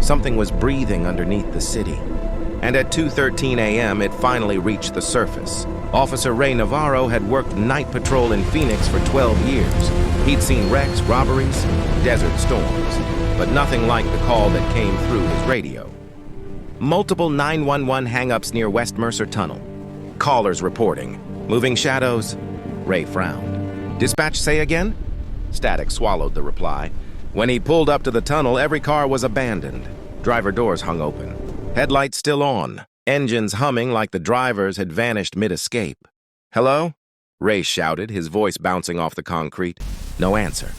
Something was breathing underneath the city. And at 2:13 a.m., it finally reached the surface. Officer Ray Navarro had worked night patrol in Phoenix for 12 years. He'd seen wrecks, robberies, desert storms, but nothing like the call that came through his radio. Multiple 911 hang-ups near West Mercer Tunnel. Callers reporting. Moving shadows. Ray frowned. Dispatch say again? Static swallowed the reply. When he pulled up to the tunnel, every car was abandoned. Driver doors hung open. Headlights still on. Engines humming like the drivers had vanished mid-escape. Hello? Ray shouted, his voice bouncing off the concrete. No answer.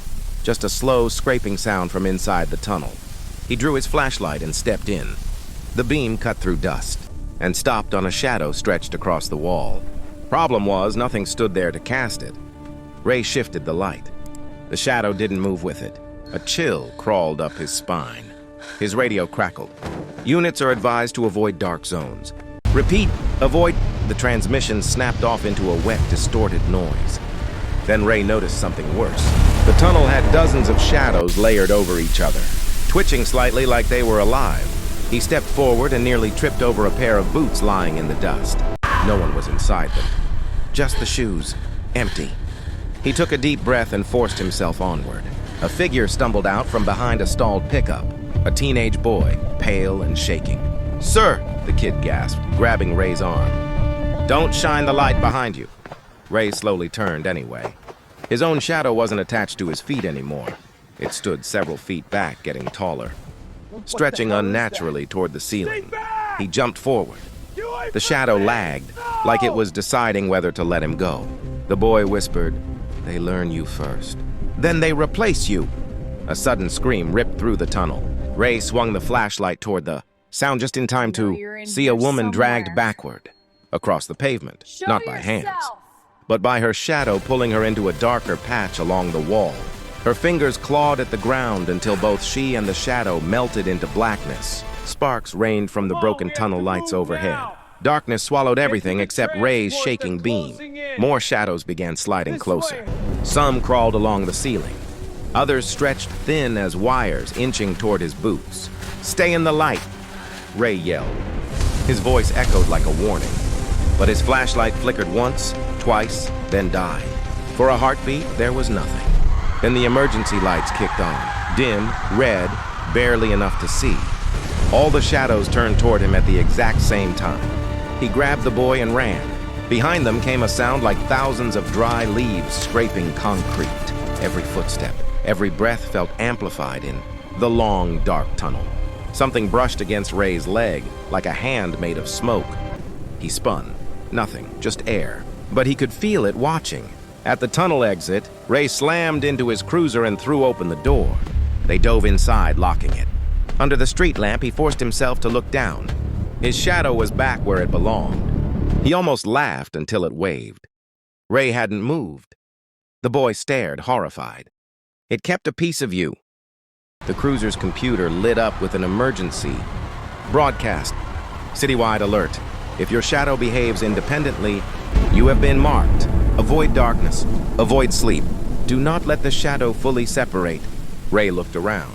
Just a slow, scraping sound from inside the tunnel. He drew his flashlight and stepped in. The beam cut through dust and stopped on a shadow stretched across the wall. Problem was, nothing stood there to cast it. Ray shifted the light. The shadow didn't move with it. A chill crawled up his spine. His radio crackled. Units are advised to avoid dark zones. Repeat, avoid. The transmission snapped off into a wet, distorted noise. Then Ray noticed something worse. The tunnel had dozens of shadows layered over each other, twitching slightly like they were alive. He stepped forward and nearly tripped over a pair of boots lying in the dust. No one was inside them. Just the shoes, empty. He took a deep breath and forced himself onward. A figure stumbled out from behind a stalled pickup. A teenage boy, pale and shaking. "Sir," the kid gasped, grabbing Ray's arm. "Don't shine the light behind you." Ray slowly turned anyway. His own shadow wasn't attached to his feet anymore. It stood several feet back, getting taller, stretching unnaturally toward the ceiling. He jumped forward. The shadow lagged, like it was deciding whether to let him go. The boy whispered, "They learn you first. Then they replace you." A sudden scream ripped through the tunnel. Ray swung the flashlight toward the sound just in time to see a woman dragged backward across the pavement, not by hands, but by her shadow pulling her into a darker patch along the wall. Her fingers clawed at the ground until both she and the shadow melted into blackness. Sparks rained from the broken tunnel lights overhead. Darkness swallowed everything except Ray's shaking beam. More shadows began sliding closer. Some crawled along the ceiling. Others stretched thin as wires, inching toward his boots. "Stay in the light," Ray yelled. His voice echoed like a warning, but his flashlight flickered once, twice, then died. For a heartbeat, there was nothing. Then the emergency lights kicked on, dim, red, barely enough to see. All the shadows turned toward him at the exact same time. He grabbed the boy and ran. Behind them came a sound like thousands of dry leaves scraping concrete. Every footstep, every breath felt amplified in the long, dark tunnel. Something brushed against Ray's leg, like a hand made of smoke. He spun. Nothing, just air. But he could feel it watching. At the tunnel exit, Ray slammed into his cruiser and threw open the door. They dove inside, locking it. Under the street lamp, he forced himself to look down. His shadow was back where it belonged. He almost laughed until it waved. Ray hadn't moved. The boy stared, horrified. "It kept a piece of you." The cruiser's computer lit up with an emergency broadcast. "Citywide alert. If your shadow behaves independently, you have been marked. Avoid darkness. Avoid sleep. Do not let the shadow fully separate." Ray looked around.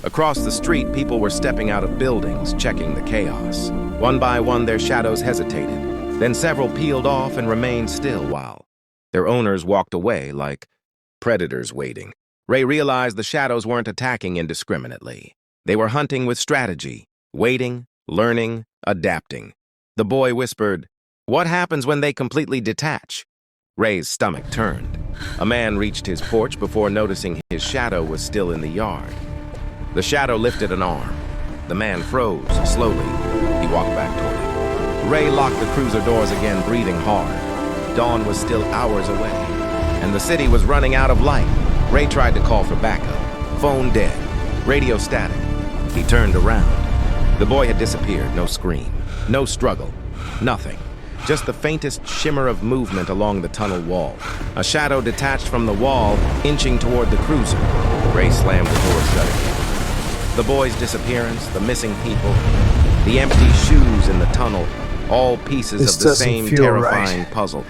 Across the street, people were stepping out of buildings, checking the chaos. One by one, their shadows hesitated. Then several peeled off and remained still while their owners walked away like predators waiting. Ray realized the shadows weren't attacking indiscriminately. They were hunting with strategy, waiting, learning, adapting. The boy whispered, "What happens when they completely detach?" Ray's stomach turned. A man reached his porch before noticing his shadow was still in the yard. The shadow lifted an arm. The man froze slowly. He walked back toward him. Ray locked the cruiser doors again, breathing hard. Dawn was still hours away, and the city was running out of light. Ray tried to call for backup. Phone dead. Radio static. He turned around. The boy had disappeared. No scream. No struggle. Nothing. Just the faintest shimmer of movement along the tunnel wall. A shadow detached from the wall, inching toward the cruiser. Ray slammed the door shut again. The boy's disappearance, the missing people, the empty shoes in the tunnel, all pieces of the same terrifying puzzle.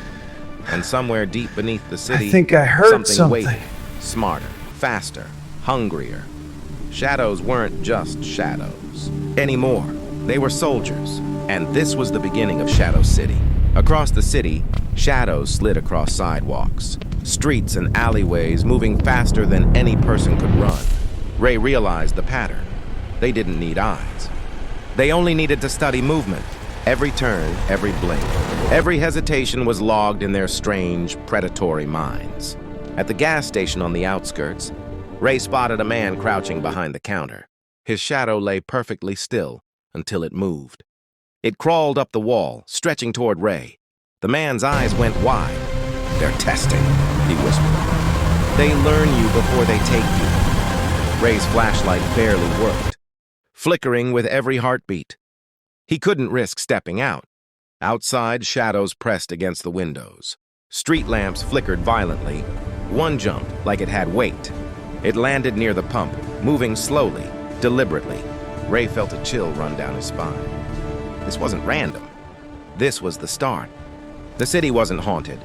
And somewhere deep beneath the city, I think I heard something. Waiting, smarter, faster, hungrier. Shadows weren't just shadows anymore. They were soldiers, and this was the beginning of Shadow City. Across the city, shadows slid across sidewalks, streets and alleyways, moving faster than any person could run. Ray realized the pattern. They didn't need eyes. They only needed to study movement. Every turn, every blink, every hesitation was logged in their strange, predatory minds. At the gas station on the outskirts, Ray spotted a man crouching behind the counter. His shadow lay perfectly still until it moved. It crawled up the wall, stretching toward Ray. The man's eyes went wide. "They're testing," he whispered. "They learn you before they take you." Ray's flashlight barely worked, flickering with every heartbeat. He couldn't risk stepping out. Outside, shadows pressed against the windows. Street lamps flickered violently. One jumped like it had weight. It landed near the pump, moving slowly, deliberately. Ray felt a chill run down his spine. This wasn't random. This was the start. The city wasn't haunted.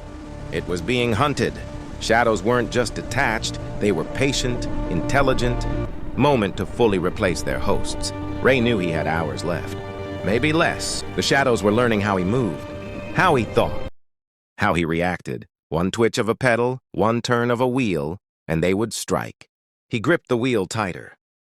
It was being hunted. Shadows weren't just detached, they were patient, intelligent. Moment to fully replace their hosts. Ray knew he had hours left. Maybe less. The shadows were learning how he moved, how he thought, how he reacted. One twitch of a pedal, one turn of a wheel, and they would strike. He gripped the wheel tighter.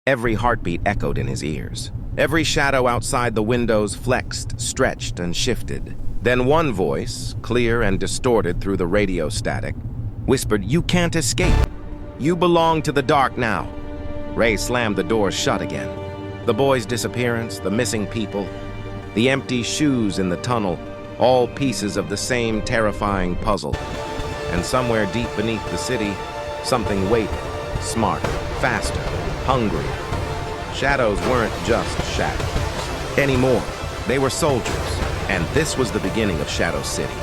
Every heartbeat echoed in his ears. Every shadow outside the windows flexed, stretched, and shifted. Then one voice, clear and distorted through the radio static, whispered, "You can't escape. You belong to the dark now." Ray slammed the door shut again. The boy's disappearance, the missing people, the empty shoes in the tunnel, all pieces of the same terrifying puzzle. And somewhere deep beneath the city, something waited, smarter, faster, hungrier. Shadows weren't just shadows anymore. They were soldiers, and this was the beginning of Shadow City.